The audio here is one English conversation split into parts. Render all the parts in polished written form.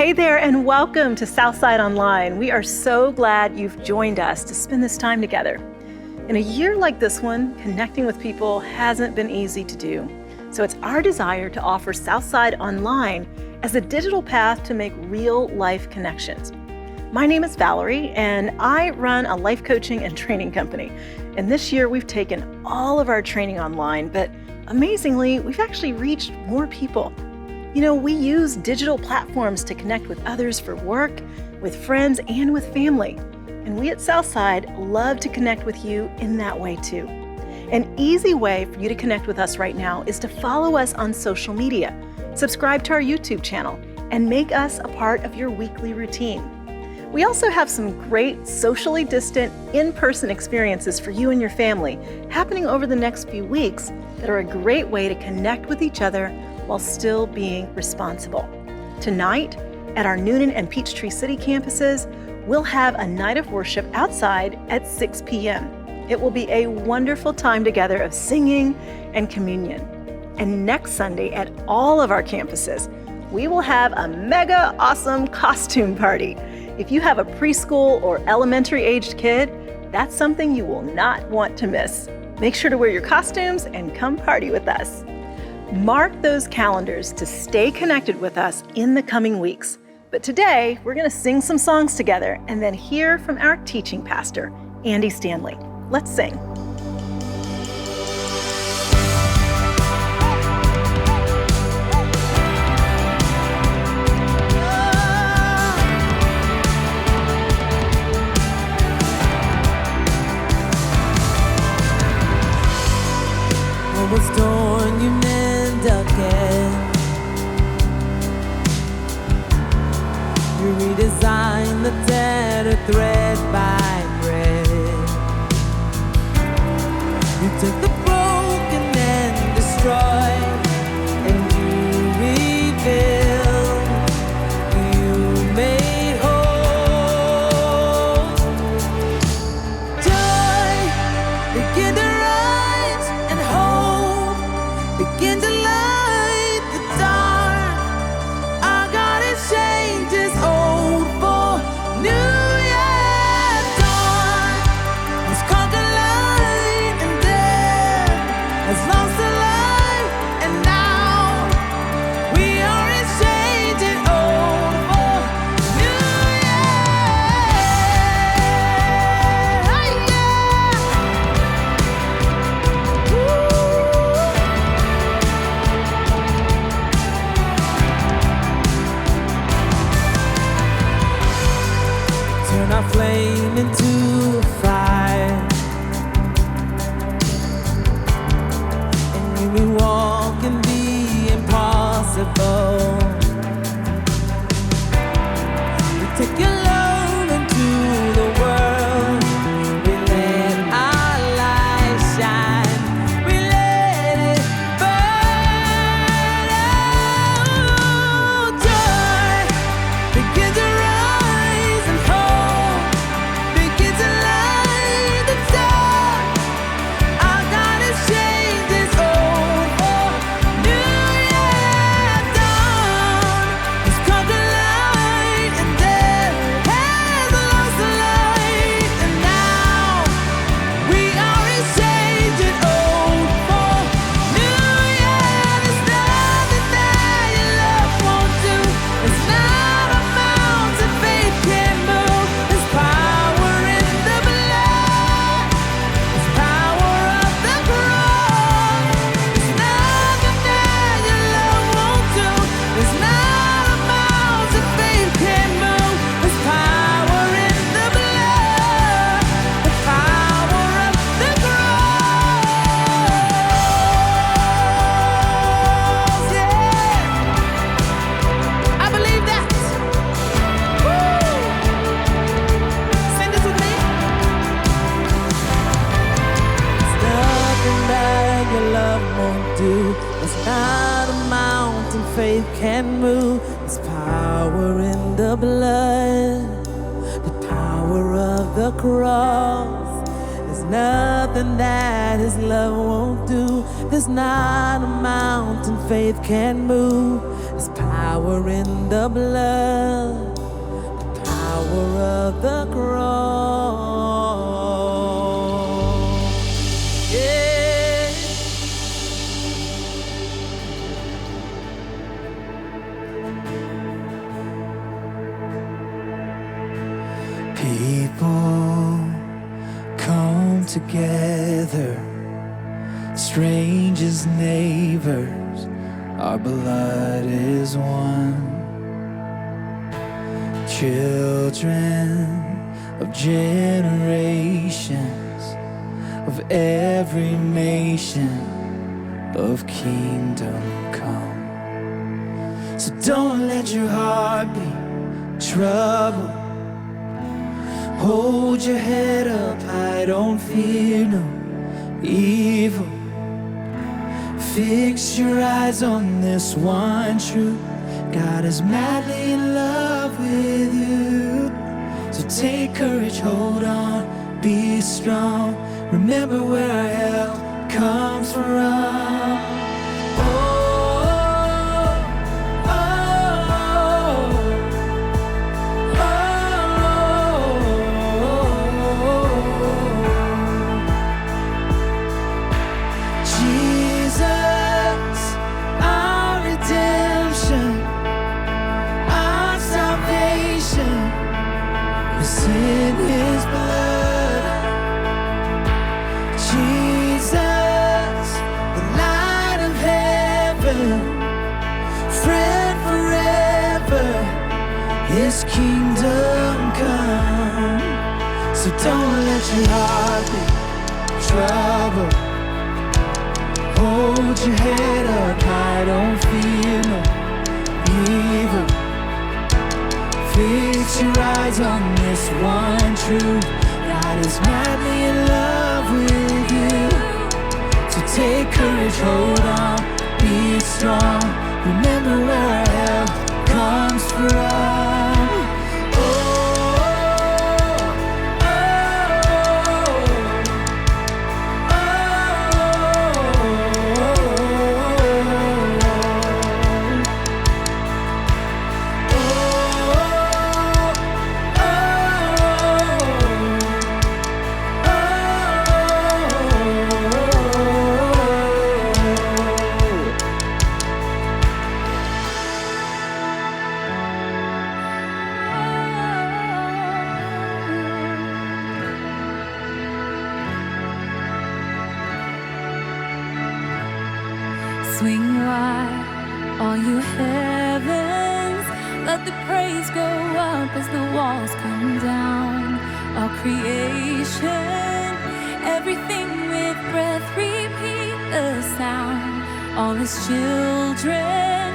Hey there, and welcome to Southside Online. We are so glad you've joined us to spend this time together. In a year like this one, connecting with people hasn't been easy to do. So it's our desire to offer Southside Online as a digital path to make real-life connections. My name is Valerie, and I run a life coaching and training company. And this year, we've taken all of our training online, but amazingly, we've actually reached more people. You know, we use digital platforms to connect with others for work, with friends, and with family. And we at Southside love to connect with you in that way too. An easy way for you to connect with us right now is to follow us on social media, subscribe to our YouTube channel, and make us a part of your weekly routine. We also have some great socially distant in-person experiences for you and your family happening over the next few weeks that are a great way to connect with each other while still being responsible. Tonight, at our Newnan and Peachtree City campuses, we'll have a night of worship outside at 6 p.m. It will be a wonderful time together of singing and communion. And next Sunday at all of our campuses, we will have a mega awesome costume party. If you have a preschool or elementary aged kid, that's something you will not want to miss. Make sure to wear your costumes and come party with us. Mark those calendars to stay connected with us in the coming weeks. But today, we're going to sing some songs together and then hear from our teaching pastor, Andy Stanley. Let's sing. What was torn, you mend again. You redesign the tattered thread by thread. You took the broken and destroyed, and you rebuild. You made whole. Joy, begin to rise, and hope, begin to light the dark. Our God exchanges old for new. Yeah, dawn has conquered light, and death has lost the light, and now we are exchanging old for new. Yeah, turn our flame into a fire, and we walk in the impossible. We take your love into the world. We let our light shine. We let it burn. Oh, joy, begin to rise, and hope, begin to light the dark. Our God exchanges old for new. Yeah, dawn has conquered light, and death has lost the light, and now we are exchanging old for new. Yeah, there's nothing that your love won't do. There's not a mountain faith can't move. There's power in the blood. There's power of the cross. There's nothing that your love won't do. There's not a mountain faith can't move. There's power in the blood. The power of the cross. Yeah, I believe that. Woo! Sing this with me. There's nothing that your love won't do. There's not a mountain faith can move. There's power in the blood, the power of the cross. There's nothing that his love won't do. There's not a mountain faith can move. There's power power in the blood, the power of the cross. Yeah. People come together, strangers, neighbors, our blood is one. Children of generations, of every nation, of kingdom come. So don't let your heart be troubled. Hold your head up high, don't fear no evil. Fix your eyes on this one truth: God is madly in love with you. So take courage, hold on, be strong. Remember where our help comes from. In his blood, Jesus, the light of heaven, friend forever, his kingdom come. So don't let your heart be troubled. Hold your head up high, don't fear no evil. Fix your eyes on this one truth: God is madly in love with you. So take courage, hold on, be strong. Remember where our help comes from. Swing wide, all you heavens, let the praise go up as the walls come down. All creation, everything with breath, repeat the sound. All his children,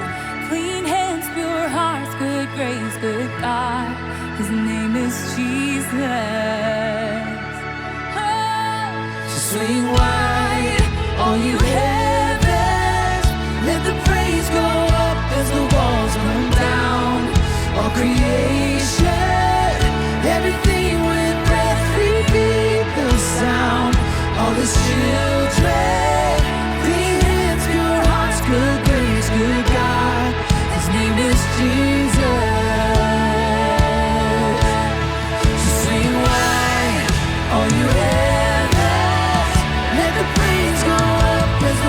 clean hands, pure hearts, good grace, good God. His name is Jesus. Oh. So swing wide, all you heavens, let the praise go up as the walls come down. All creation, everything with breath, repeat the sound. All his children, clean hands, pure hearts, good grace, good God. His name is Jesus. So swing wide, all you heavens, let the praise go up as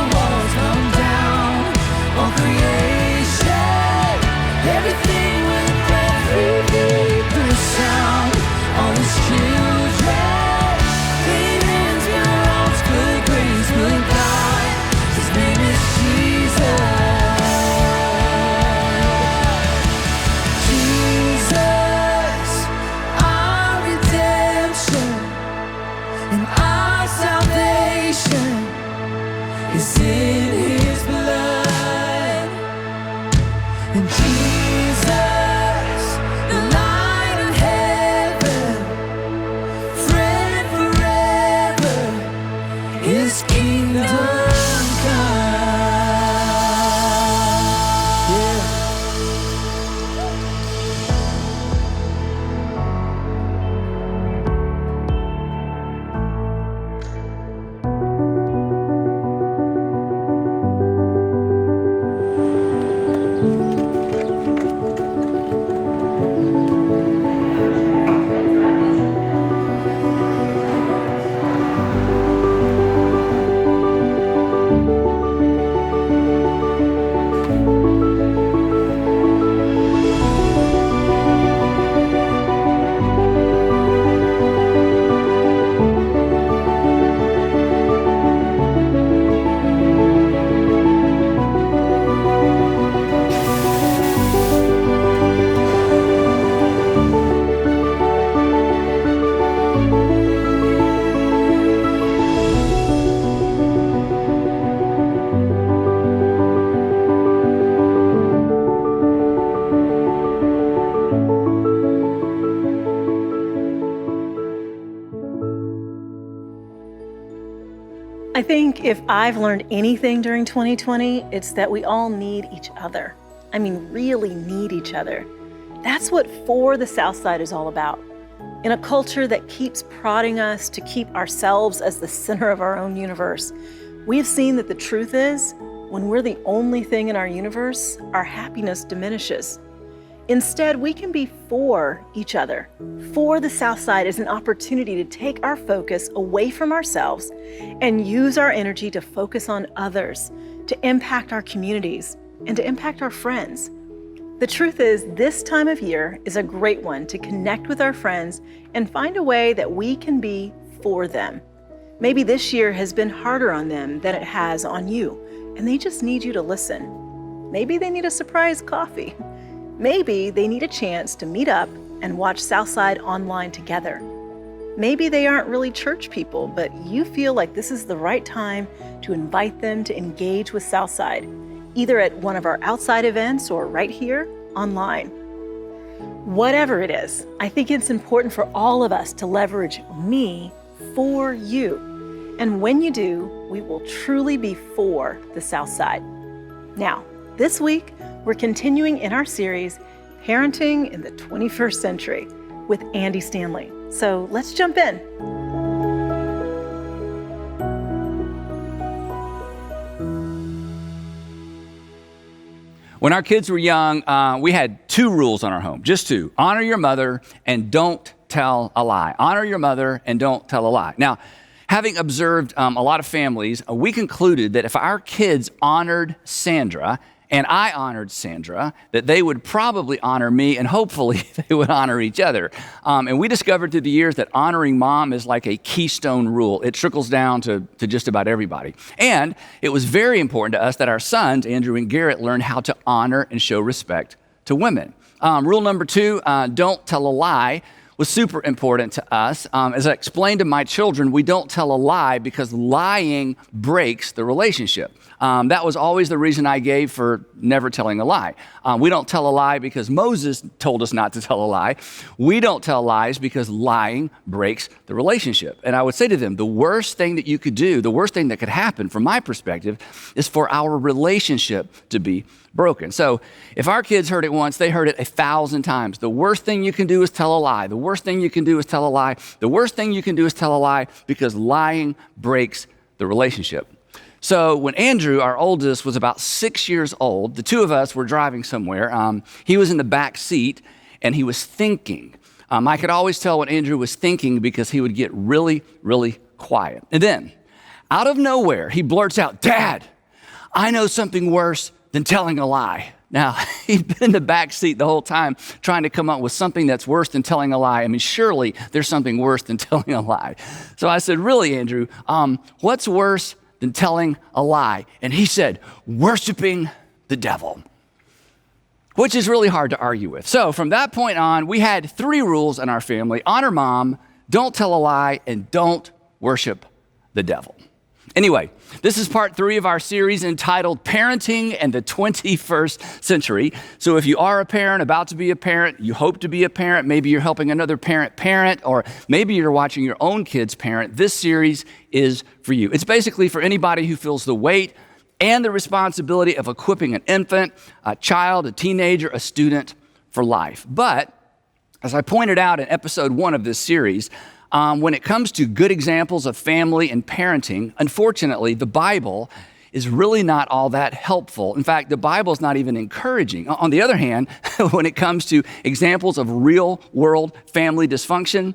think if I've learned anything during 2020, it's that we all need each other. I mean, really need each other. That's what For the Southside is all about. In a culture that keeps prodding us to keep ourselves as the center of our own universe, we have seen that the truth is, when we're the only thing in our universe, our happiness diminishes. Instead, we can be for each other. For the Southside is an opportunity to take our focus away from ourselves and use our energy to focus on others, to impact our communities, and to impact our friends. The truth is, this time of year is a great one to connect with our friends and find a way that we can be for them. Maybe this year has been harder on them than it has on you, and they just need you to listen. Maybe they need a surprise coffee. Maybe they need a chance to meet up and watch Southside online together. Maybe they aren't really church people, but you feel like this is the right time to invite them to engage with Southside, either at one of our outside events or right here online. Whatever it is, I think it's important for all of us to leverage me for you. And when you do, we will truly be for the Southside. Now, this week, we're continuing in our series, Parenting in the 21st Century, with Andy Stanley. So let's jump in. When our kids were young, we had 2 rules on our home, just 2. Honor your mother and don't tell a lie. Honor your mother and don't tell a lie. Now, having observed a lot of families, we concluded that if our kids honored Sandra and I honored Sandra, that they would probably honor me and hopefully they would honor each other. And we discovered through the years that honoring mom is like a keystone rule. It trickles down to just about everybody. And it was very important to us that our sons, Andrew and Garrett, learn how to honor and show respect to women. Rule number 2, don't tell a lie, was super important to us. As I explained to my children, we don't tell a lie because lying breaks the relationship. That was always the reason I gave for never telling a lie. We don't tell a lie because Moses told us not to tell a lie. We don't tell lies because lying breaks the relationship. And I would say to them, the worst thing that you could do, the worst thing that could happen from my perspective is for our relationship to be broken. So if our kids heard it once, they heard it 1,000 times. The worst thing you can do is tell a lie. The worst thing you can do is tell a lie. The worst thing you can do is tell a lie because lying breaks the relationship. So when Andrew, our oldest, was about 6 years old, the 2 of us were driving somewhere. He was in the back seat and he was thinking. I could always tell when Andrew was thinking because he would get really, really quiet. And then out of nowhere, he blurts out, "Dad, I know something worse than telling a lie." Now, he'd been in the back seat the whole time trying to come up with something that's worse than telling a lie. I mean, surely there's something worse than telling a lie. So I said, "Really, Andrew, what's worse than telling a lie?" And he said, "Worshiping the devil," which is really hard to argue with. So from that point on, we had 3 rules in our family: honor mom, don't tell a lie, and don't worship the devil. Anyway, this is part 3 of our series entitled Parenting in the 21st Century. So if you are a parent, about to be a parent, you hope to be a parent, maybe you're helping another parent, or maybe you're watching your own kids parent, this series is for you. It's basically for anybody who feels the weight and the responsibility of equipping an infant, a child, a teenager, a student for life. But as I pointed out in episode 1 of this series, when it comes to good examples of family and parenting, unfortunately, the Bible is really not all that helpful. In fact, the Bible is not even encouraging. On the other hand, when it comes to examples of real world family dysfunction,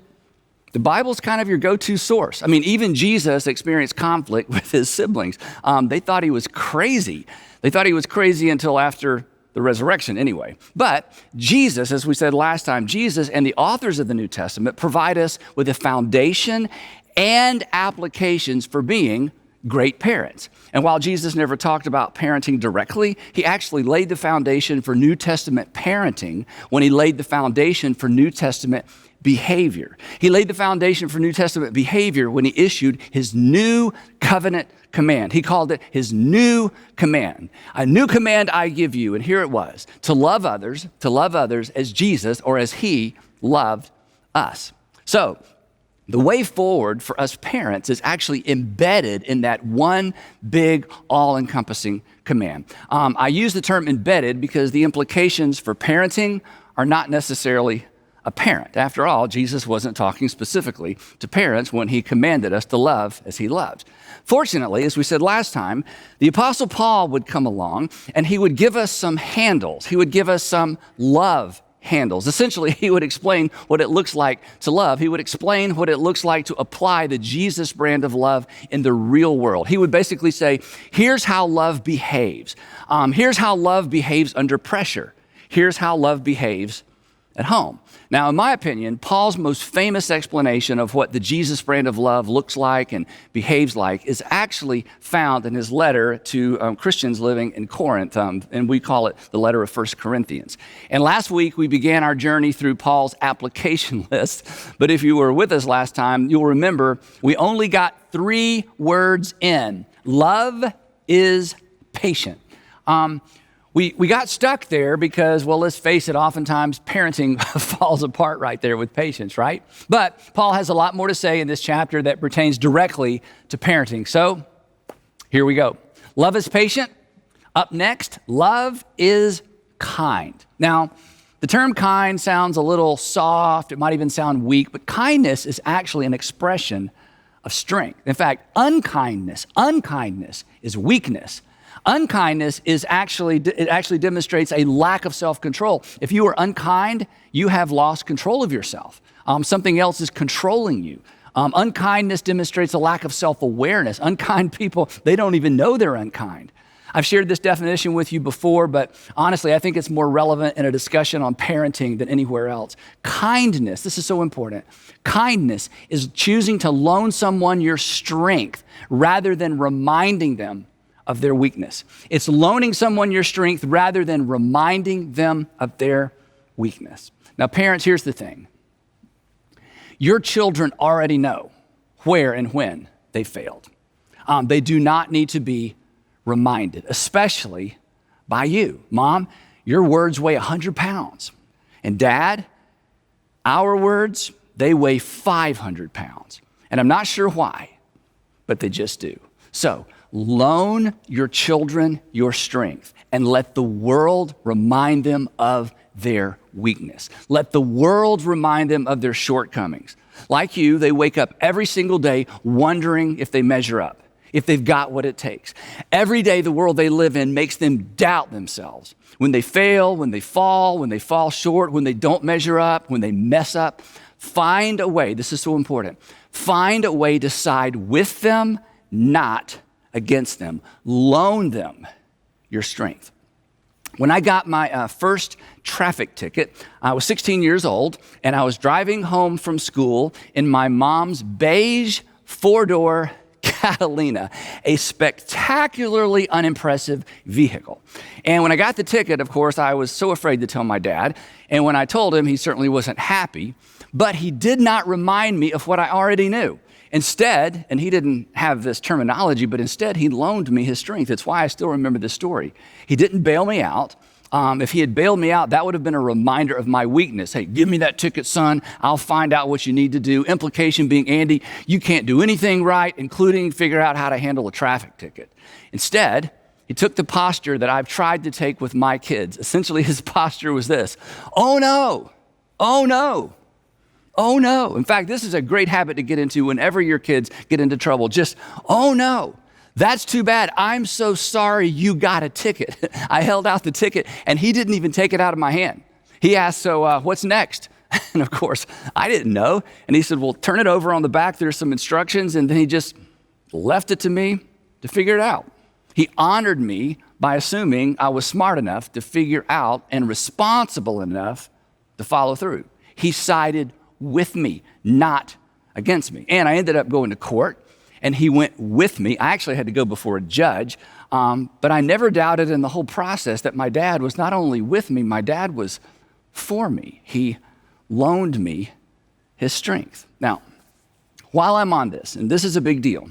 the Bible's kind of your go-to source. I mean, even Jesus experienced conflict with his siblings. They thought he was crazy. They thought he was crazy until after the resurrection anyway. But Jesus, as we said last time, Jesus and the authors of the New Testament provide us with a foundation and applications for being great parents. And while Jesus never talked about parenting directly, he actually laid the foundation for New Testament parenting when he laid the foundation for New Testament behavior. He laid the foundation for New Testament behavior when he issued his new covenant command. He called it his new command. "A new command I give you," and here it was, to love others as Jesus or as he loved us. So The way forward for us parents is actually embedded in that one big, all-encompassing command. I use the term embedded because the implications for parenting are not necessarily apparent. After all, Jesus wasn't talking specifically to parents when he commanded us to love as he loved. Fortunately, as we said last time, the Apostle Paul would come along and he would give us some handles. He would give us some love handles. Essentially, he would explain what it looks like to love. He would explain what it looks like to apply the Jesus brand of love in the real world. He would basically say, here's how love behaves. Here's how love behaves under pressure. Here's how love behaves at home. Now, in my opinion, Paul's most famous explanation of what the Jesus brand of love looks like and behaves like is actually found in his letter to Christians living in Corinth, and we call it the letter of 1 Corinthians. And last week, we began our journey through Paul's application list, but if you were with us last time, you'll remember we only got 3 words in. Love is patient. We got stuck there because, well, let's face it, oftentimes parenting falls apart right there with patience, right? But Paul has a lot more to say in this chapter that pertains directly to parenting. So here we go. Love is patient. Up next, love is kind. Now, the term kind sounds a little soft. It might even sound weak, but kindness is actually an expression of strength. In fact, unkindness is weakness. Unkindness is actually demonstrates a lack of self-control. If you are unkind, you have lost control of yourself. Something else is controlling you. Unkindness demonstrates a lack of self-awareness. Unkind people, they don't even know they're unkind. I've shared this definition with you before, but honestly, I think it's more relevant in a discussion on parenting than anywhere else. Kindness, this is so important. Kindness is choosing to loan someone your strength rather than reminding them of their weakness. It's loaning someone your strength rather than reminding them of their weakness. Now, parents, here's the thing. Your children already know where and when they failed. They do not need to be reminded, especially by you. Mom, your words weigh 100 pounds. And Dad, our words, they weigh 500 pounds. And I'm not sure why, but they just do. So, loan your children your strength and let the world remind them of their weakness. Let the world remind them of their shortcomings. Like you, they wake up every single day wondering if they measure up, if they've got what it takes. Every day the world they live in makes them doubt themselves. When they fail, when they fall short, when they don't measure up, when they mess up, find a way, this is so important, find a way to side with them, not against them. Loan them your strength. When I got my first traffic ticket, I was 16 years old, and I was driving home from school in my mom's beige 4-door Catalina, a spectacularly unimpressive vehicle. And when I got the ticket, of course, I was so afraid to tell my dad. And when I told him, he certainly wasn't happy, but he did not remind me of what I already knew. Instead, and he didn't have this terminology, but instead he loaned me his strength. It's why I still remember this story. He didn't bail me out. If he had bailed me out, that would have been a reminder of my weakness. Hey, give me that ticket, son. I'll find out what you need to do. Implication being, Andy, you can't do anything right, including figure out how to handle a traffic ticket. Instead, he took the posture that I've tried to take with my kids. Essentially, his posture was this: oh no, oh no. Oh no. In fact, this is a great habit to get into whenever your kids get into trouble. Just, oh no, that's too bad. I'm so sorry you got a ticket. I held out the ticket and he didn't even take it out of my hand. He asked, so what's next? And of course, I didn't know. And he said, well, turn it over on the back. There's some instructions. And then he just left it to me to figure it out. He honored me by assuming I was smart enough to figure out and responsible enough to follow through. He sided with me, not against me. And I ended up going to court, and he went with me. I actually had to go before a judge, but I never doubted in the whole process that my dad was not only with me, my dad was for me. He loaned me his strength. Now, while I'm on this, and this is a big deal,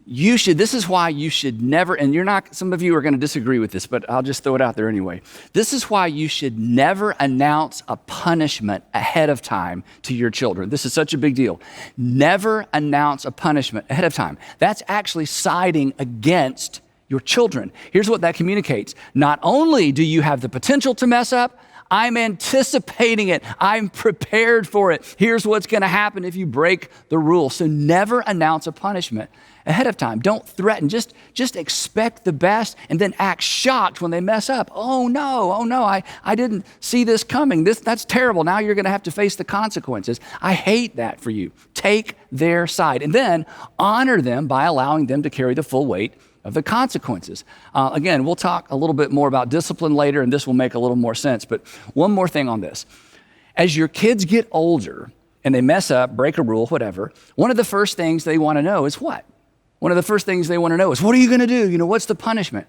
this is why you should never, and some of you are going to disagree with this, but I'll just throw it out there anyway. This is why you should never announce a punishment ahead of time to your children. This is such a big deal. Never announce a punishment ahead of time. That's actually siding against your children. Here's what that communicates. Not only do you have the potential to mess up, I'm anticipating it. I'm prepared for it. Here's what's going to happen if you break the rule. So never announce a punishment ahead of time. Don't threaten. Just expect the best and then act shocked when they mess up. Oh no, I didn't see this coming. That's terrible. Now you're going to have to face the consequences. I hate that for you. Take their side and then honor them by allowing them to carry the full weight of the consequences. Again, we'll talk a little bit more about discipline later, and this will make a little more sense. But one more thing on this. As your kids get older and they mess up, break a rule, whatever, one of the first things they want to know is what? One of the first things they want to know is, what are you going to do? What's the punishment?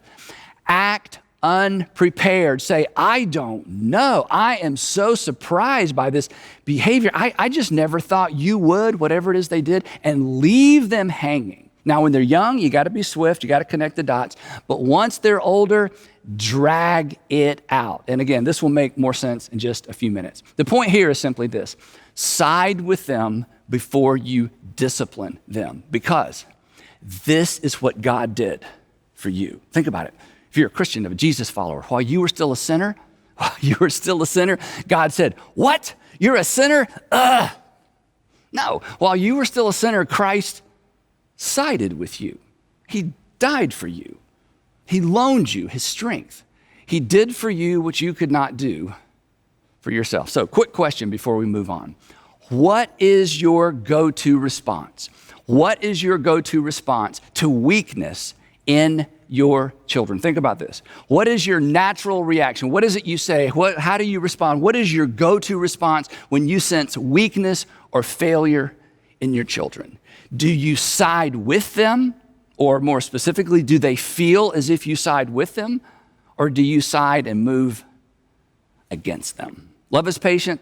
Act unprepared. Say, I don't know. I am so surprised by this behavior. I just never thought you would, whatever it is they did, and leave them hanging. Now, when they're young, you got to be swift. You got to connect the dots. But once they're older, drag it out. And again, this will make more sense in just a few minutes. The point here is simply this. Side with them before you discipline them, because this is what God did for you. Think about it. If you're a Christian, a Jesus follower, while you were still a sinner, God said, what? You're a sinner? No. While you were still a sinner, Christ sided with you. He died for you. He loaned you his strength. He did for you what you could not do for yourself. So, quick question before we move on. What is your go-to response? What is your go-to response to weakness in your children? Think about this. What is your natural reaction? What is it you say? How do you respond? What is your go-to response when you sense weakness or failure in your children? Do you side with them? Or more specifically, do they feel as if you side with them? Or do you side and move against them? Love is patient.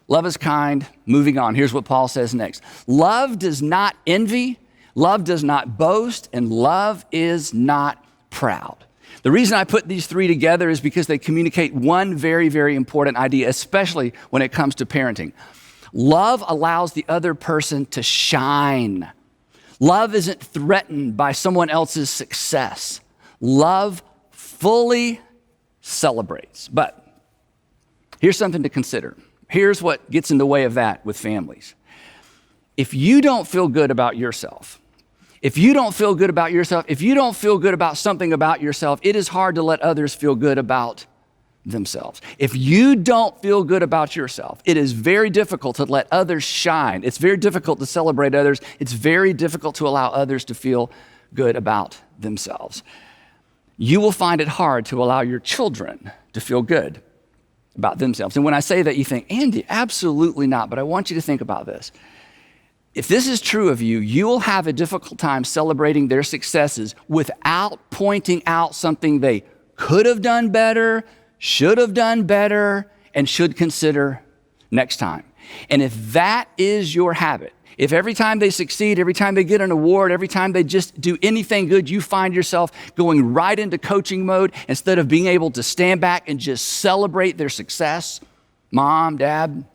Love is kind. Moving on. Here's what Paul says next. Love does not envy. Love does not boast. And love is not proud. The reason I put these three together is because they communicate one very, very important idea, especially when it comes to parenting. Love allows the other person to shine. Love isn't threatened by someone else's success. Love fully celebrates. But here's something to consider. Here's what gets in the way of that with families. If you don't feel good about yourself, if you don't feel good about something about yourself, it is hard to let others feel good about themselves. If you don't feel good about yourself, it is very difficult to let others shine. It's very difficult to celebrate others. It's very difficult to allow others to feel good about themselves. You will find it hard to allow your children to feel good about themselves. And when I say that, you think, Andy, absolutely not. But I want you to think about this. If this is true of you, you will have a difficult time celebrating their successes without pointing out something they could have done better, should have done better, and should consider next time. And if that is your habit, if every time they succeed, every time they get an award, every time they just do anything good, you find yourself going right into coaching mode instead of being able to stand back and just celebrate their success, mom, dad,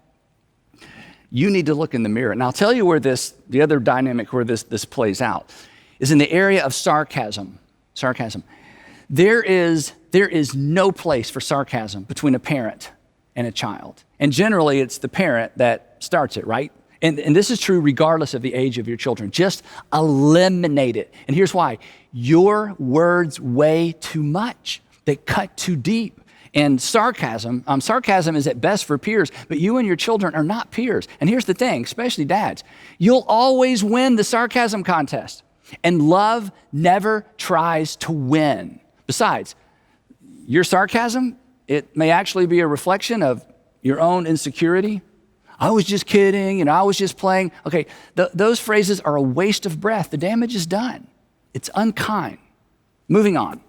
you need to look in the mirror. And I'll tell you where the other dynamic where this plays out is in the area of sarcasm. There is no place for sarcasm between a parent and a child. And generally, it's the parent that starts it, right? And this is true regardless of the age of your children. Just eliminate it. And here's why. Your words weigh too much. They cut too deep. And sarcasm is at best for peers, but you and your children are not peers. And here's the thing, especially dads, you'll always win the sarcasm contest. And love never tries to win. Besides, your sarcasm, it may actually be a reflection of your own insecurity. I was just kidding, I was just playing. Okay, those phrases are a waste of breath. The damage is done. It's unkind. Moving on.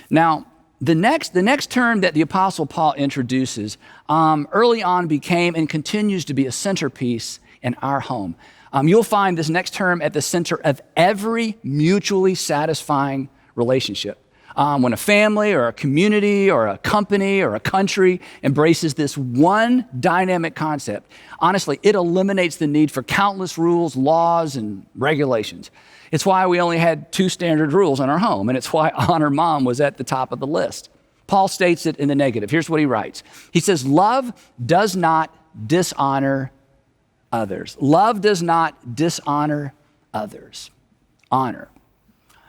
Now, the next term that the Apostle Paul introduces early on became and continues to be a centerpiece in our home. You'll find this next term at the center of every mutually satisfying relationship. When a family or a community or a company or a country embraces this one dynamic concept, honestly, it eliminates the need for countless rules, laws, and regulations. It's why we only had 2 standard rules in our home, and it's why Honor Mom was at the top of the list. Paul states it in the negative. Here's what he writes. He says, love does not dishonor others. Love does not dishonor others. Honor.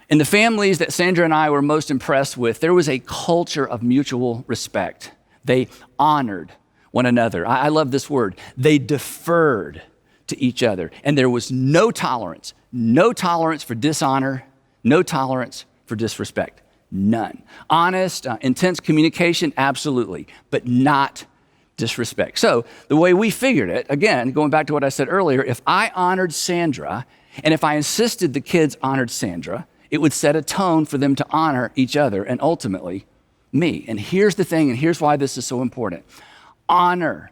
In the families that Sandra and I were most impressed with, there was a culture of mutual respect. They honored one another. I love this word. They deferred to each other. And there was no tolerance for dishonor, no tolerance for disrespect. None. Honest, intense communication, absolutely, but not disrespect. So the way we figured it, again, going back to what I said earlier, if I honored Sandra, and if I insisted the kids honored Sandra, it would set a tone for them to honor each other and ultimately me. And here's the thing, and here's why this is so important. Honor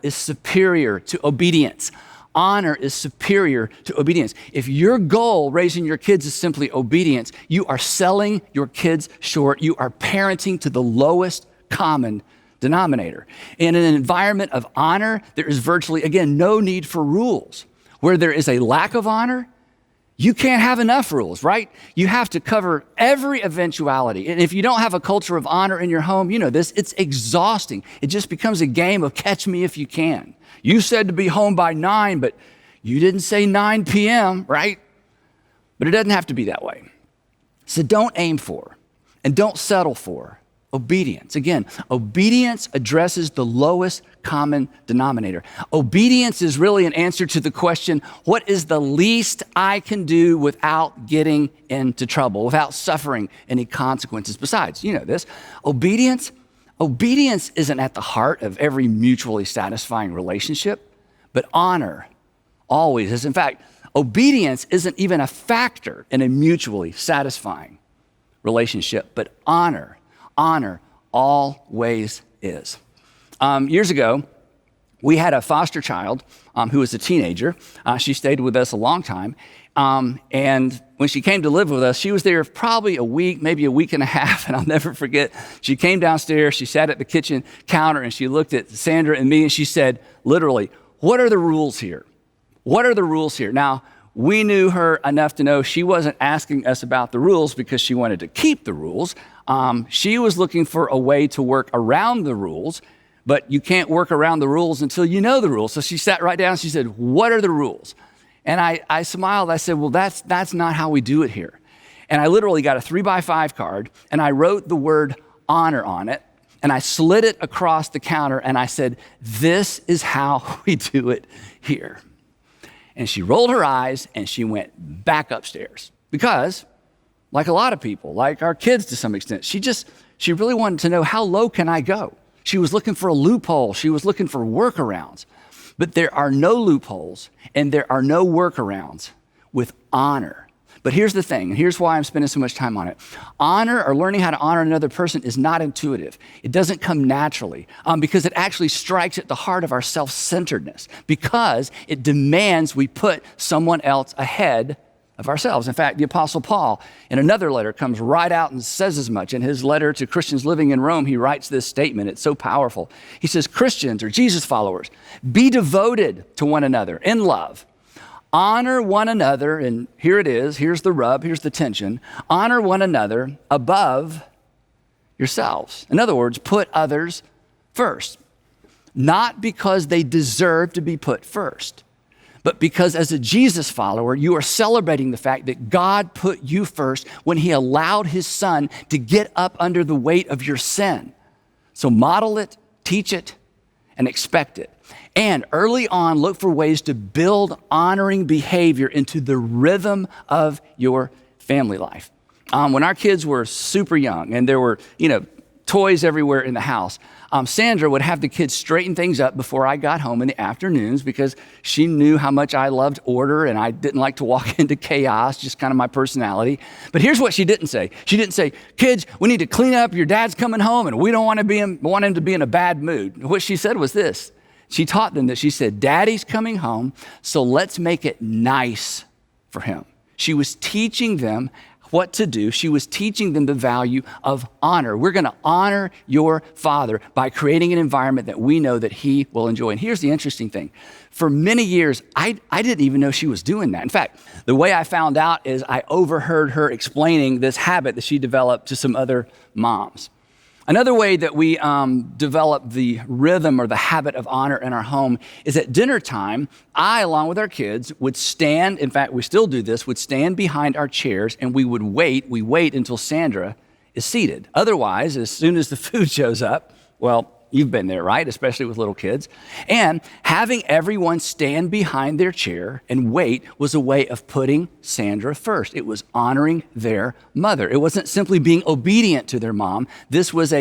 is superior to obedience. Honor is superior to obedience. If your goal raising your kids is simply obedience, you are selling your kids short. You are parenting to the lowest common denominator. In an environment of honor, there is virtually, again, no need for rules. Where there is a lack of honor, you can't have enough rules, right? You have to cover every eventuality. And if you don't have a culture of honor in your home, you know this, it's exhausting. It just becomes a game of catch me if you can. You said to be home by 9, but you didn't say 9 p.m., right? But it doesn't have to be that way. So don't aim for and don't settle for obedience. Again, obedience addresses the lowest common denominator. Obedience is really an answer to the question, what is the least I can do without getting into trouble, without suffering any consequences? Besides, you know this, obedience isn't at the heart of every mutually satisfying relationship, but honor always is. In fact, obedience isn't even a factor in a mutually satisfying relationship, but honor always is. Years ago, we had a foster child who was a teenager. She stayed with us a long time. And when she came to live with us, she was there probably a week, maybe a week and a half. And I'll never forget, she came downstairs, she sat at the kitchen counter and she looked at Sandra and me and she said, literally, what are the rules here? What are the rules here? Now, we knew her enough to know she wasn't asking us about the rules because she wanted to keep the rules. She was looking for a way to work around the rules, but you can't work around the rules until you know the rules. So she sat right down and she said, what are the rules? And I smiled. I said, well, that's not how we do it here. And I literally got a 3x5 card and I wrote the word honor on it and I slid it across the counter and I said, this is how we do it here. And she rolled her eyes and she went back upstairs because, like a lot of people, like our kids to some extent, she really wanted to know, how low can I go? She was looking for a loophole. She was looking for workarounds. But there are no loopholes and there are no workarounds with honor. But here's the thing, and here's why I'm spending so much time on it. Honor, or learning how to honor another person, is not intuitive. It doesn't come naturally because it actually strikes at the heart of our self-centeredness, because it demands we put someone else ahead of ourselves. In fact, the Apostle Paul, in another letter, comes right out and says as much. In his letter to Christians living in Rome, he writes this statement. It's so powerful. He says, Christians, or Jesus followers, be devoted to one another in love. Honor one another, and here it is, here's the rub, here's the tension. Honor one another above yourselves. In other words, put others first. Not because they deserve to be put first, but because as a Jesus follower, you are celebrating the fact that God put you first when he allowed his son to get up under the weight of your sin. So model it, teach it, and expect it. And early on, look for ways to build honoring behavior into the rhythm of your family life. When our kids were super young and there were, toys everywhere in the house, Sandra would have the kids straighten things up before I got home in the afternoons because she knew how much I loved order and I didn't like to walk into chaos, just kind of my personality. But here's what she didn't say. She didn't say, kids, we need to clean up, your dad's coming home and we don't want him to be in a bad mood. What she said was this, She taught them that. She said, Daddy's coming home, so let's make it nice for him. She was teaching them what to do. She was teaching them the value of honor. We're going to honor your father by creating an environment that we know that he will enjoy. And here's the interesting thing. For many years, I didn't even know she was doing that. In fact, the way I found out is I overheard her explaining this habit that she developed to some other moms. Another way that we develop the rhythm or the habit of honor in our home is at dinner time, I, along with our kids, would stand, in fact, we still do this, would stand behind our chairs and we would wait until Sandra is seated. Otherwise, as soon as the food shows up, well, you've been there, right? Especially with little kids. And having everyone stand behind their chair and wait was a way of putting Sandra first. It was honoring their mother. It wasn't simply being obedient to their mom. This was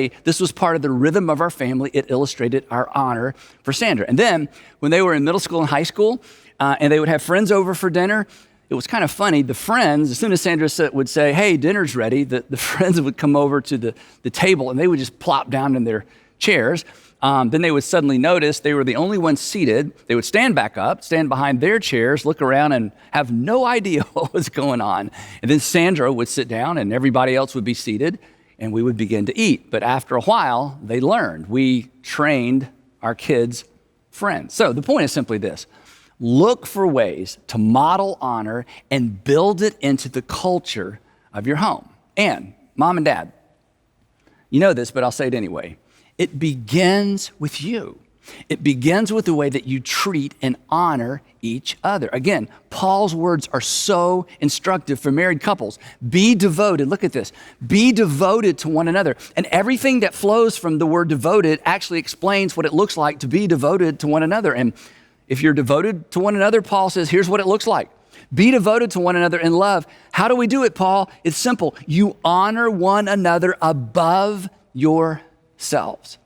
part of the rhythm of our family. It illustrated our honor for Sandra. And then when they were in middle school and high school, and they would have friends over for dinner, it was kind of funny. The friends, as soon as Sandra would say, hey, dinner's ready, the friends would come over to the table and they would just plop down in their chairs. Then they would suddenly notice they were the only ones seated. They would stand back up, stand behind their chairs, look around and have no idea what was going on. And then Sandra would sit down and everybody else would be seated and we would begin to eat. But after a while, they learned. We trained our kids' friends. So the point is simply this. Look for ways to model honor and build it into the culture of your home. And mom and dad, you know this, but I'll say it anyway. It begins with you. It begins with the way that you treat and honor each other. Again, Paul's words are so instructive for married couples. Be devoted. Look at this. Be devoted to one another. And everything that flows from the word devoted actually explains what it looks like to be devoted to one another. And if you're devoted to one another, Paul says, here's what it looks like. Be devoted to one another in love. How do we do it, Paul? It's simple. You honor one another above yourselves.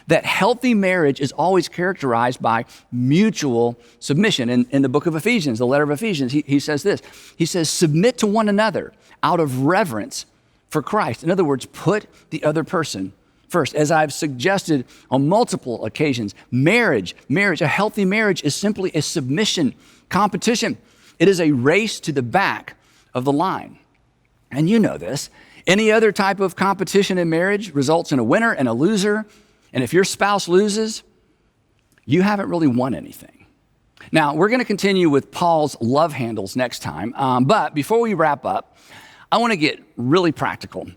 That healthy marriage is always characterized by mutual submission. In the book of Ephesians, the letter of Ephesians, he says this. He says, submit to one another out of reverence for Christ. In other words, put the other person first. As I've suggested on multiple occasions, marriage, a healthy marriage is simply a submission competition. It is a race to the back of the line. And you know this. Any other type of competition in marriage results in a winner and a loser. And if your spouse loses, you haven't really won anything. Now, we're going to continue with Paul's love handles next time. But before we wrap up, I want to get really practical.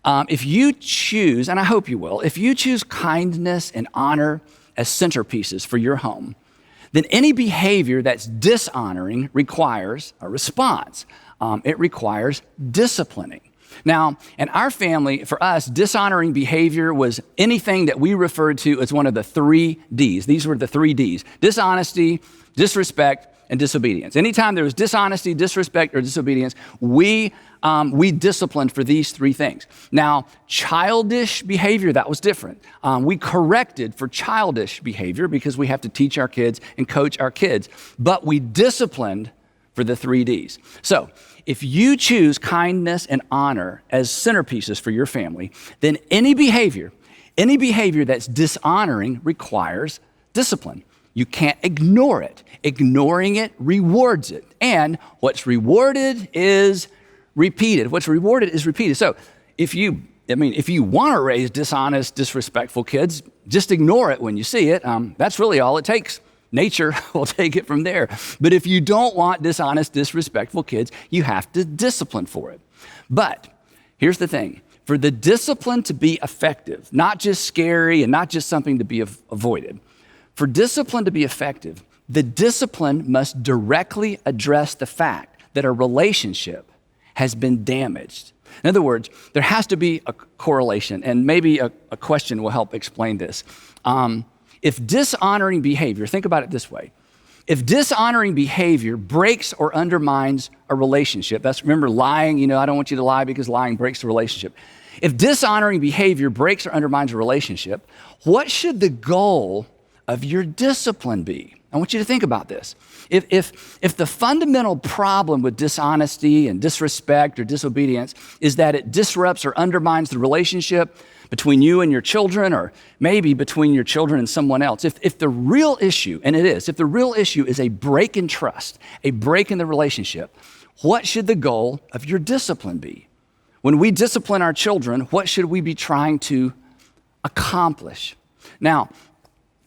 If you choose, and I hope you will, if you choose kindness and honor as centerpieces for your home, then any behavior that's dishonoring requires a response. It requires disciplining. Now, in our family, for us, dishonoring behavior was anything that we referred to as one of the 3 Ds. These were the 3 Ds: dishonesty, disrespect, and disobedience. Anytime there was dishonesty, disrespect, or disobedience, we disciplined for these 3 things. Now, childish behavior, that was different. We corrected for childish behavior because we have to teach our kids and coach our kids, but we disciplined for the 3 Ds. So if you choose kindness and honor as centerpieces for your family, then any behavior that's dishonoring requires discipline. You can't ignore it. Ignoring it rewards it. And what's rewarded is repeated. What's rewarded is repeated. So if you want to raise dishonest, disrespectful kids, just ignore it when you see it. That's really all it takes. Nature will take it from there. But if you don't want dishonest, disrespectful kids, you have to discipline for it. But here's the thing. For the discipline to be effective, not just scary and not just something to be avoided, for discipline to be effective, the discipline must directly address the fact that a relationship has been damaged. In other words, there has to be a correlation, and maybe a question will help explain this. If dishonoring behavior, think about it this way. If dishonoring behavior breaks or undermines a relationship, remember lying, I don't want you to lie because lying breaks the relationship. If dishonoring behavior breaks or undermines a relationship, what should the goal of your discipline be? I want you to think about this. If the fundamental problem with dishonesty and disrespect or disobedience is that it disrupts or undermines the relationship between you and your children, or maybe between your children and someone else, if the real issue, and it is, if the real issue is a break in trust, a break in the relationship, what should the goal of your discipline be? When we discipline our children, what should we be trying to accomplish? Now,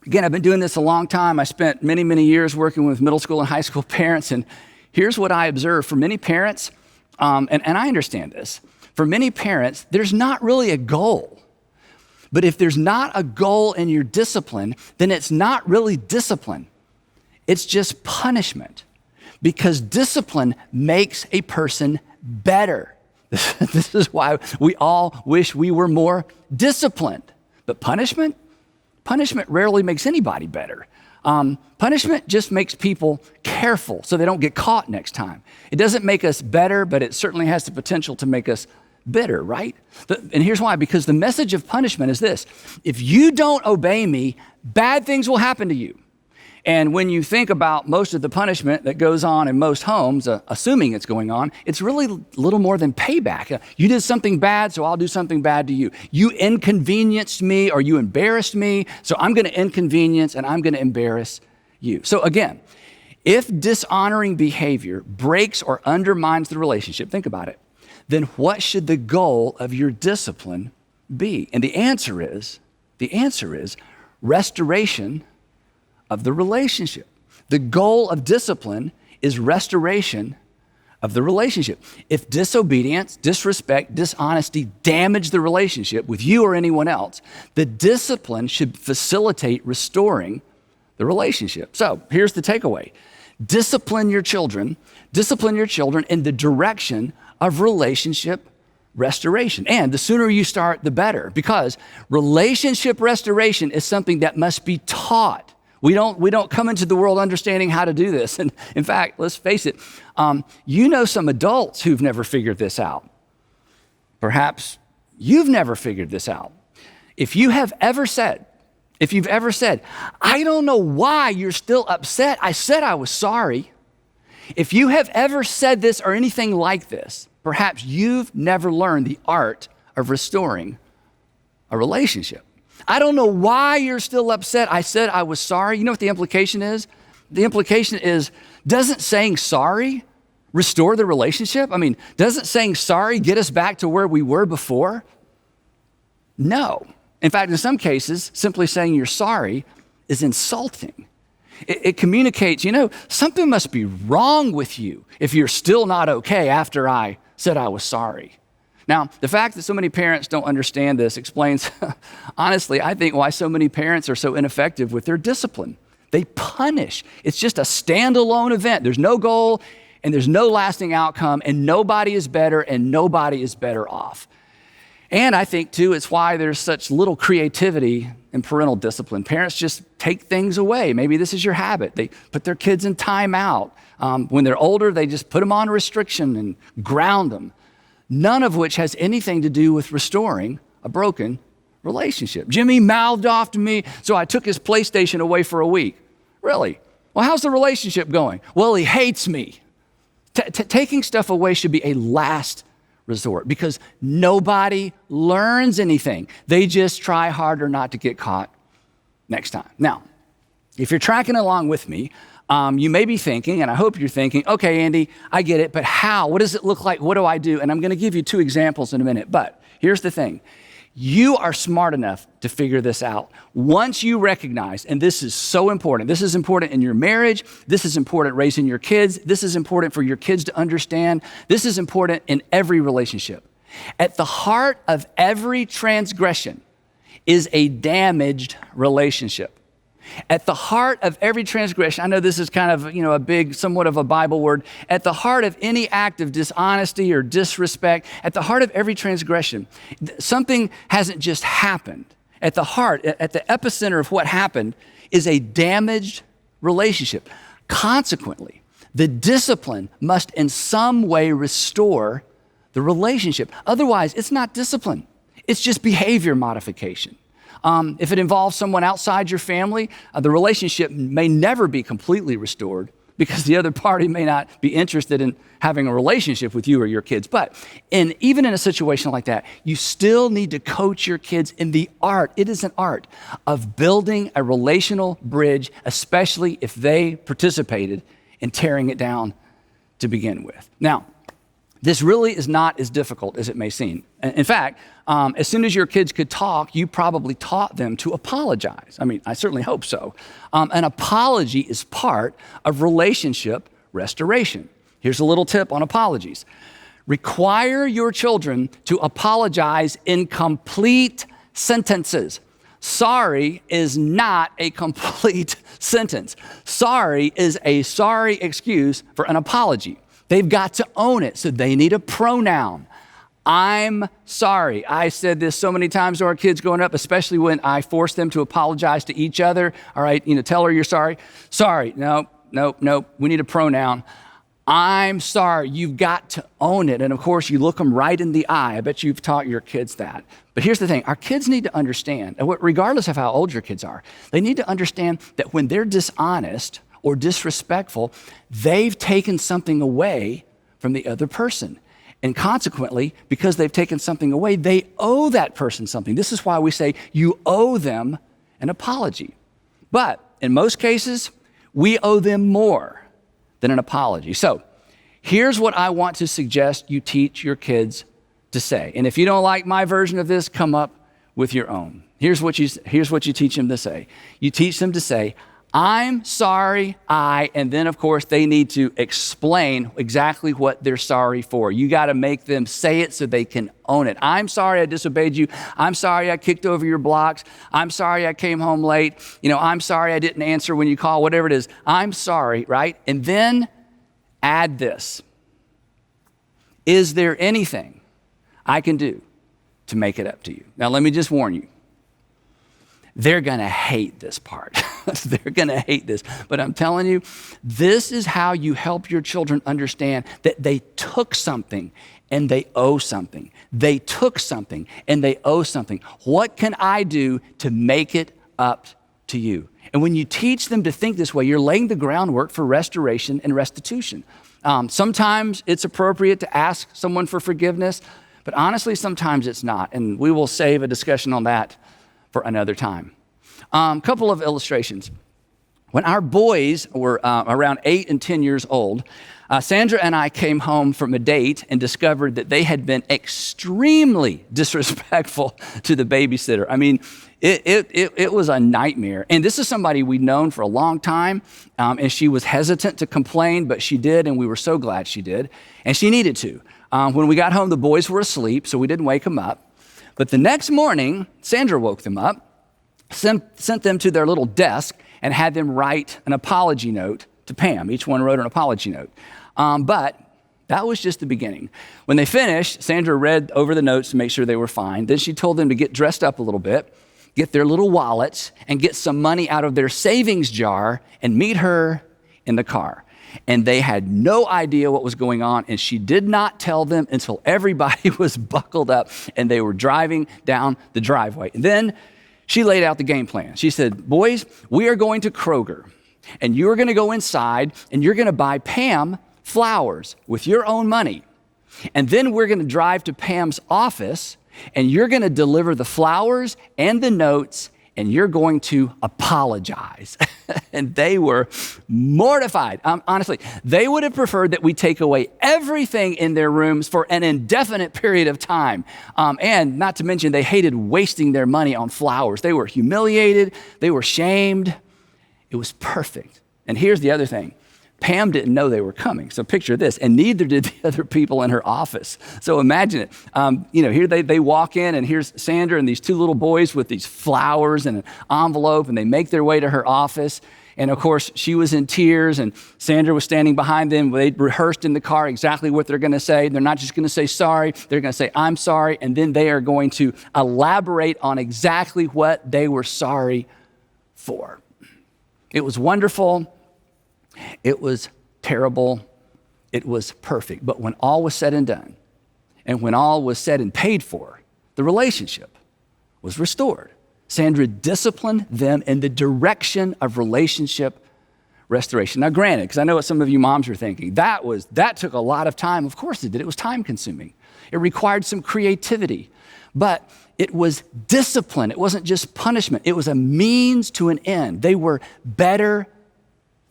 again, I've been doing this a long time. I spent many, many years working with middle school and high school parents, and here's what I observe. For many parents, and I understand this, for many parents, there's not really a goal. But if there's not a goal in your discipline, then it's not really discipline. It's just punishment, because discipline makes a person better. This is why we all wish we were more disciplined. But punishment rarely makes anybody better. Punishment just makes people careful so they don't get caught next time. It doesn't make us better, but it certainly has the potential to make us bitter, right? And here's why, because the message of punishment is this: if you don't obey me, bad things will happen to you. And when you think about most of the punishment that goes on in most homes, assuming it's going on, it's really little more than payback. You did something bad, so I'll do something bad to you. You inconvenienced me, or you embarrassed me, so I'm going to inconvenience and I'm going to embarrass you. So again, if dishonoring behavior breaks or undermines the relationship, think about it, then what should the goal of your discipline be? And the answer is restoration of the relationship. The goal of discipline is restoration of the relationship. If disobedience, disrespect, dishonesty damage the relationship with you or anyone else, the discipline should facilitate restoring the relationship. So here's the takeaway. Discipline your children in the direction of relationship restoration. And the sooner you start, the better, because relationship restoration is something that must be taught. We don't come into the world understanding how to do this. And in fact, let's face it, you know some adults who've never figured this out. Perhaps you've never figured this out. If you've ever said, I don't know why you're still upset. I said I was sorry. If you have ever said this or anything like this, perhaps you've never learned the art of restoring a relationship. I don't know why you're still upset. I said I was sorry. You know what the implication is? The implication is, doesn't saying sorry restore the relationship? I mean, doesn't saying sorry get us back to where we were before? No. In fact, in some cases, simply saying you're sorry is insulting. It communicates, something must be wrong with you if you're still not okay after I said I was sorry. Now, the fact that so many parents don't understand this explains, honestly, I think why so many parents are so ineffective with their discipline. They punish. It's just a standalone event. There's no goal and there's no lasting outcome, and nobody is better and nobody is better off. And I think, too, it's why there's such little creativity in parental discipline. Parents just take things away. Maybe this is your habit. They put their kids in timeout. When they're older, they just put them on restriction and ground them. None of which has anything to do with restoring a broken relationship. Jimmy mouthed off to me, so I took his PlayStation away for a week. Really? Well, how's the relationship going? Well, he hates me. Taking stuff away should be a last resort, because nobody learns anything. They just try harder not to get caught next time. Now, if you're tracking along with me, you may be thinking, and I hope you're thinking, okay, Andy, I get it, but how? What does it look like? What do I do? And I'm going to give you 2 examples in a minute. But here's the thing. You are smart enough to figure this out. Once you recognize, and this is so important, this is important in your marriage, this is important raising your kids, this is important for your kids to understand, this is important in every relationship. At the heart of every transgression is a damaged relationship. At the heart of every transgression, I know this is kind of, a big, somewhat of a Bible word. At the heart of any act of dishonesty or disrespect, at the heart of every transgression, something hasn't just happened. At the heart, at the epicenter of what happened is a damaged relationship. Consequently, the discipline must in some way restore the relationship. Otherwise, it's not discipline. It's just behavior modification. If it involves someone outside your family, the relationship may never be completely restored because the other party may not be interested in having a relationship with you or your kids. But even in a situation like that, you still need to coach your kids in the art. It is an art of building a relational bridge, especially if they participated in tearing it down to begin with. Now, this really is not as difficult as it may seem. In fact, as soon as your kids could talk, you probably taught them to apologize. I mean, I certainly hope so. An apology is part of relationship restoration. Here's a little tip on apologies. Require your children to apologize in complete sentences. Sorry is not a complete sentence. Sorry is a sorry excuse for an apology. They've got to own it, so they need a pronoun. I'm sorry. I said this so many times to our kids growing up, especially when I forced them to apologize to each other. All right, tell her you're sorry. Sorry, no, we need a pronoun. I'm sorry. You've got to own it. And of course, you look them right in the eye. I bet you've taught your kids that. But here's the thing. Our kids need to understand, regardless of how old your kids are, they need to understand that when they're dishonest or disrespectful, they've taken something away from the other person. And consequently, because they've taken something away, they owe that person something. This is why we say you owe them an apology. But in most cases, we owe them more than an apology. So here's what I want to suggest you teach your kids to say. And if you don't like my version of this, come up with your own. Here's what you teach them to say. You teach them to say, I'm sorry, and then of course they need to explain exactly what they're sorry for. You got to make them say it so they can own it. I'm sorry I disobeyed you. I'm sorry I kicked over your blocks. I'm sorry I came home late. I'm sorry I didn't answer when you called, whatever it is. I'm sorry, right? And then add this. Is there anything I can do to make it up to you? Now let me just warn you. They're going to hate this part. They're going to hate this. But I'm telling you, this is how you help your children understand that they took something and they owe something. They took something and they owe something. What can I do to make it up to you? And when you teach them to think this way, you're laying the groundwork for restoration and restitution. Sometimes it's appropriate to ask someone for forgiveness, but honestly, sometimes it's not. And we will save a discussion on that for another time. Couple of illustrations. When our boys were around 8 and 10 years old, Sandra and I came home from a date and discovered that they had been extremely disrespectful to the babysitter. I mean, it was a nightmare. And this is somebody we'd known for a long time, and she was hesitant to complain, but she did, and we were so glad she did. And she needed to. When we got home, the boys were asleep, so we didn't wake them up. But the next morning, Sandra woke them up, sent them to their little desk, and had them write an apology note to Pam. Each one wrote an apology note. But that was just the beginning. When they finished, Sandra read over the notes to make sure they were fine. Then she told them to get dressed up a little bit, get their little wallets, and get some money out of their savings jar and meet her in the car. And they had no idea what was going on, and she did not tell them until everybody was buckled up and they were driving down the driveway. And then she laid out the game plan. She said, boys, we are going to Kroger, and you're going to go inside and you're going to buy Pam flowers with your own money. And then we're going to drive to Pam's office, and you're going to deliver the flowers and the notes, and you're going to apologize. And they were mortified. Honestly, they would have preferred that we take away everything in their rooms for an indefinite period of time. And not to mention, they hated wasting their money on flowers. They were humiliated. They were shamed. It was perfect. And here's the other thing. Pam didn't know they were coming. So picture this, and neither did the other people in her office. So imagine it. Here they walk in, and here's Sandra and these two little boys with these flowers and an envelope, and they make their way to her office. And of course, she was in tears, and Sandra was standing behind them. They rehearsed in the car exactly what they're going to say. They're not just going to say sorry. They're going to say, I'm sorry. And then they are going to elaborate on exactly what they were sorry for. It was wonderful. It was terrible. It was perfect. But when all was said and done, and when all was said and paid for, the relationship was restored. Sandra disciplined them in the direction of relationship restoration. Now, granted, because I know what some of you moms are thinking, that took a lot of time. Of course it did. It was time consuming. It required some creativity, but it was discipline. It wasn't just punishment. It was a means to an end. They were better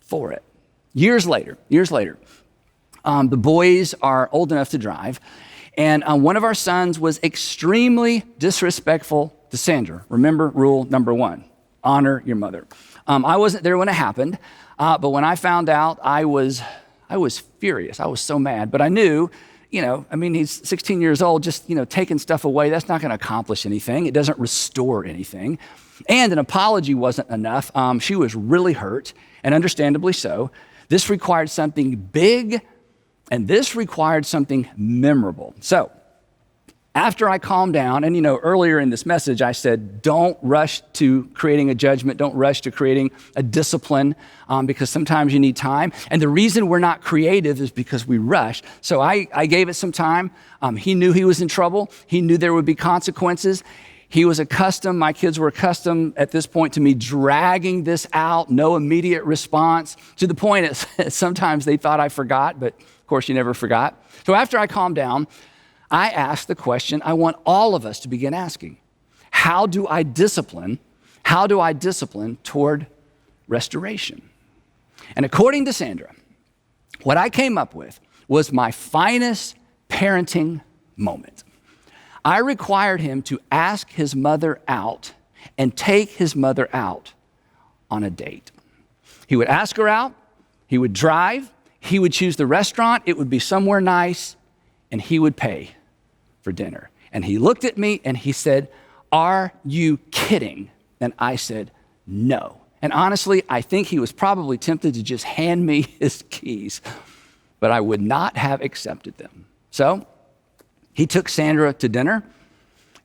for it. Years later, the boys are old enough to drive, and one of our sons was extremely disrespectful to Sandra. Remember rule number 1, honor your mother. I wasn't there when it happened, but when I found out, I was furious. I was so mad, but I knew, he's 16 years old, just, taking stuff away, that's not gonna accomplish anything. It doesn't restore anything. And an apology wasn't enough. She was really hurt, and understandably so. This required something big, and this required something memorable. So, after I calmed down, and earlier in this message, I said, don't rush to creating a judgment, don't rush to creating a discipline, because sometimes you need time. And the reason we're not creative is because we rush. So I gave it some time. He knew he was in trouble. He knew there would be consequences. My kids were accustomed at this point to me dragging this out, no immediate response, to the point that sometimes they thought I forgot, but of course you never forgot. So after I calmed down, I asked the question I want all of us to begin asking. How do I discipline toward restoration? And according to Sandra, what I came up with was my finest parenting moment. I required him to ask his mother out and take his mother out on a date. He would ask her out, he would drive, he would choose the restaurant, it would be somewhere nice, and he would pay for dinner. And he looked at me and he said, "Are you kidding?" And I said, "No." And honestly, I think he was probably tempted to just hand me his keys, but I would not have accepted them. So he took Sandra to dinner,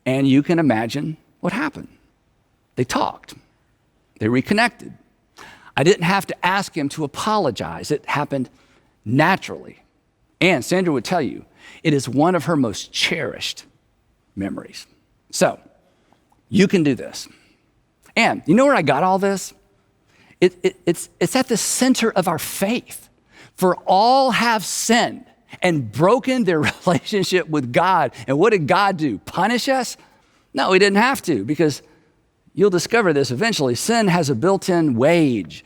and you can imagine what happened. They talked, they reconnected. I didn't have to ask him to apologize. It happened naturally. And Sandra would tell you, it is one of her most cherished memories. So, you can do this. And you know where I got all this? It's at the center of our faith. For all have sinned and broken their relationship with God. And what did God do? Punish us? No, he didn't have to, because you'll discover this eventually. Sin has a built-in wage.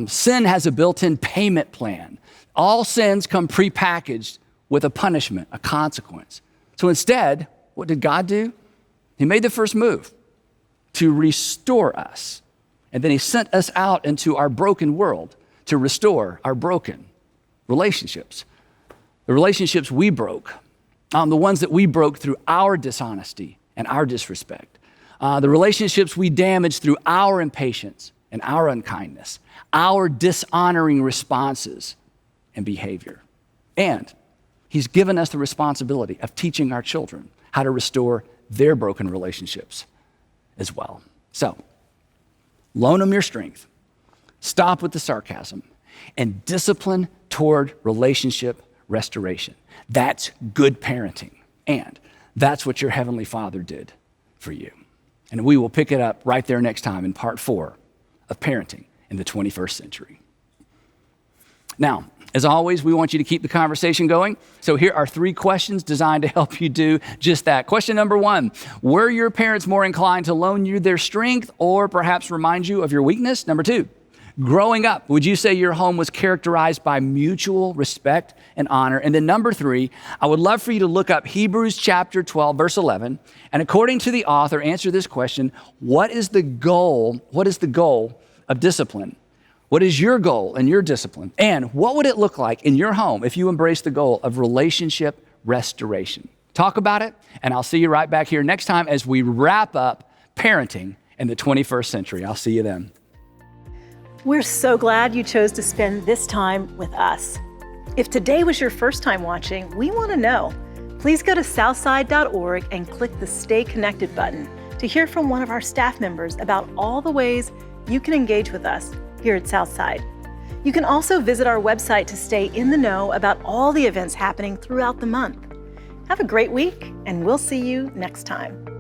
Sin has a built-in payment plan. All sins come prepackaged with a punishment, a consequence. So instead, what did God do? He made the first move to restore us. And then he sent us out into our broken world to restore our broken relationships. The relationships we broke, the ones that we broke through our dishonesty and our disrespect. The relationships we damaged through our impatience and our unkindness, our dishonoring responses and behavior. And he's given us the responsibility of teaching our children how to restore their broken relationships as well. So, loan them your strength, stop with the sarcasm, and discipline toward relationship restoration. That's good parenting, and that's what your Heavenly Father did for you. And we will pick it up right there next time in part 4 of parenting in the 21st century. Now, as always, we want you to keep the conversation going. So here are 3 questions designed to help you do just that. Question number 1, were your parents more inclined to loan you their strength or perhaps remind you of your weakness? Number 2, growing up, would you say your home was characterized by mutual respect and honor? And then number 3, I would love for you to look up Hebrews chapter 12, verse 11. And according to the author, answer this question: what is the goal? What is the goal of discipline? What is your goal in your discipline? And what would it look like in your home if you embrace the goal of relationship restoration? Talk about it, and I'll see you right back here next time as we wrap up parenting in the 21st century. I'll see you then. We're so glad you chose to spend this time with us. If today was your first time watching, we want to know. Please go to southside.org and click the Stay Connected button to hear from one of our staff members about all the ways you can engage with us here at Southside. You can also visit our website to stay in the know about all the events happening throughout the month. Have a great week, and we'll see you next time.